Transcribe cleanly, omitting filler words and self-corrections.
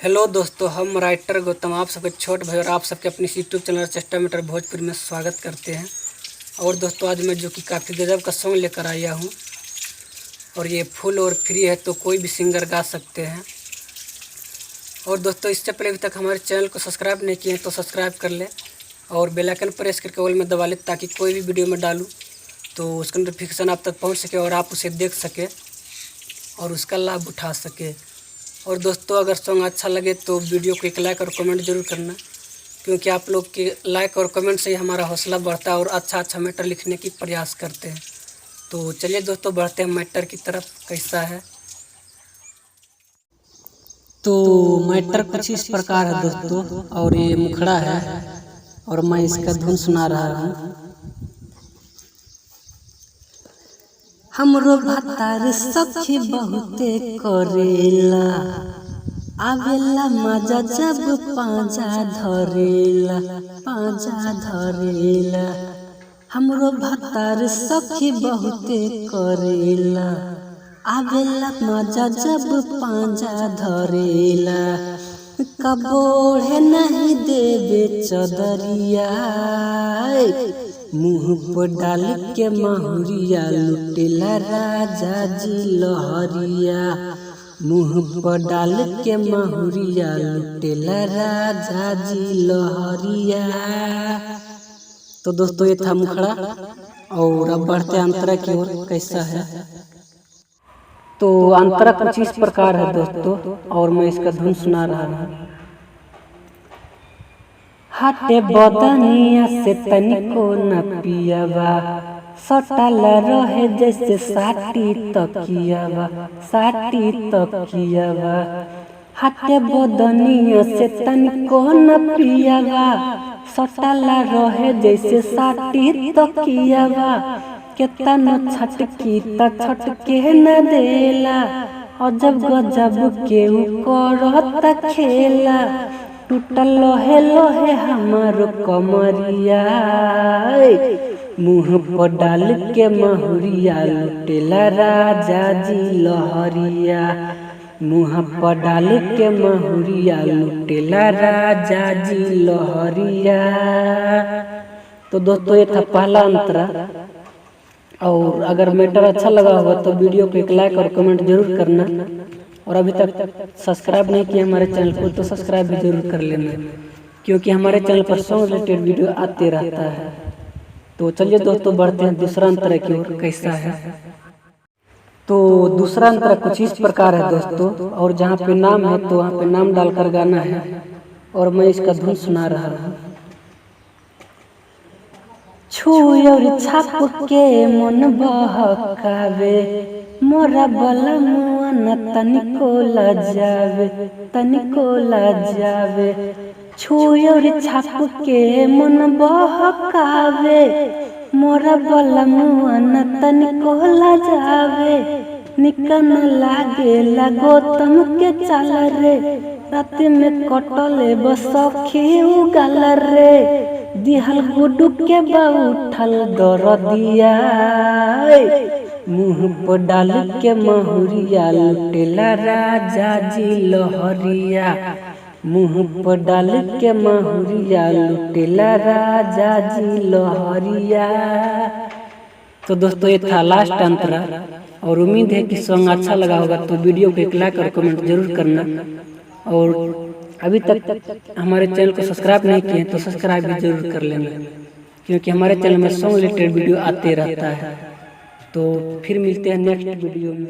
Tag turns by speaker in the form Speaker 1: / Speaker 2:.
Speaker 1: Hello दोस्तों, हम writer Gautam आप सबके छोट भाई और आप सबके अपने यूट्यूब चैनल चेष्टा मीटर भोजपुरी में स्वागत करते हैं। और दोस्तों आज मैं जो कि काफ़ी गजब का सॉन्ग लेकर आया हूँ और ये फुल और फ्री है, तो कोई भी सिंगर गा सकते हैं। और दोस्तों इससे पहले अभी तक हमारे चैनल को सब्सक्राइब नहीं किए हैं तो सब्सक्राइब कर लें और बेल आइकन प्रेस करके ऑल में दबा लें, ताकि कोई भी वीडियो में डालूँ तो उसका नोटिफिकेशन आप तक पहुँच सके और आप उसे देख सके और उसका लाभ उठा सके। और दोस्तों अगर सॉन्ग अच्छा लगे तो वीडियो को एक लाइक और कमेंट जरूर करना, क्योंकि आप लोग के लाइक और कमेंट से ही हमारा हौसला बढ़ता है और अच्छा मैटर लिखने की प्रयास करते हैं। तो चलिए दोस्तों बढ़ते हैं मैटर की तरफ। कैसा है तो मैटर कुछ इस प्रकार है दोस्तों, और ये मुखड़ा है और मैं इसका धुन सुना रहा हूँ। हमरो भतार सखी बहुते करेला, आवेला मजा जब पांजा धरेला। हमरो भतार सखी बहुते करेला, आवेला मजा जब पांजा धरेला। कबोढ़े नहीं देवे चदरिया, मुँह पर डाल के महुरिया लुटेला राजा जी लहरिया। मुँह पर डाल के महुरिया लुटेला राजा जी लहरिया। तो दोस्तों ये था मुखड़ा, और अब बढ़ते हैं अंतरा की ओर। कैसा है तो अंतरा कुछ इस प्रकार है दोस्तों, और मैं इसका धुन सुना रहा हूँ। हाटे बदनिया से तनिको न पियावा, सटल रहे जैसे साटी तकियावा। हाटे बदनिया से तनिको न पियावा, सटल रहे जैसे साटी तकियावा। केतना छटकी त छटके न देला, अजब गजब केहू करत खेला। टूटल लोहे लोहे हमारो कमरिया, मुँह पर डाल के महुरिया लुटेला राजा जी लहरिया। मुँह पर डाल के महुरिया लुटेला राजा जी लहरिया। तो दोस्तों ये था पहला अंतरा, और अगर मैटर अच्छा लगा होगा तो वीडियो को एक लाइक और कमेंट जरूर करना। और अभी तक सब्सक्राइब नहीं किया हमारे चैनल को तो सब्सक्राइब भी जरूर कर लेना, क्योंकि हमारे चैनल पर सॉन्ग रिलेटेड वीडियो आते रहता है। तो चलिए दोस्तों बढ़ते हैं दूसरा अंतरा की ओर। कैसा है तो दूसरा अंतरा कुछ इस प्रकार है दोस्तों, और जहाँ पे नाम है तो वहाँ पे नाम डालकर गाना है, और मैं इसका धुन सुना रहा हूँ। छुयर छाप के मन बहकावे, मोरा बला मुआ न तनिको लजावे। छुयर छाप के मन बहकावे, मोरा बला मुआ न तनिको लजावे। निकन लागे गौतम के चाल रे, रात में कटले बसखी उगल रे। दिहल गुडू के बउठल दरदिया, मुँह पर डाल के महुरिया लुटेला राजा जी लहरिया। मुँह पर डाल के महुरिया लुटेला राजा जी लहरिया। तो दोस्तों ये था लास्ट अंतरा, और उम्मीद है कि सॉन्ग अच्छा लगा होगा तो वीडियो को एक लाइक और कमेंट जरूर करना। और अभी तक हमारे चैनल को सब्सक्राइब नहीं किए तो सब्सक्राइब भी जरूर कर लेना, क्योंकि हमारे चैनल में सॉन्ग रिलेटेड वीडियो आते रहता है। तो फिर मिलते हैं नेक्स्ट वीडियो में।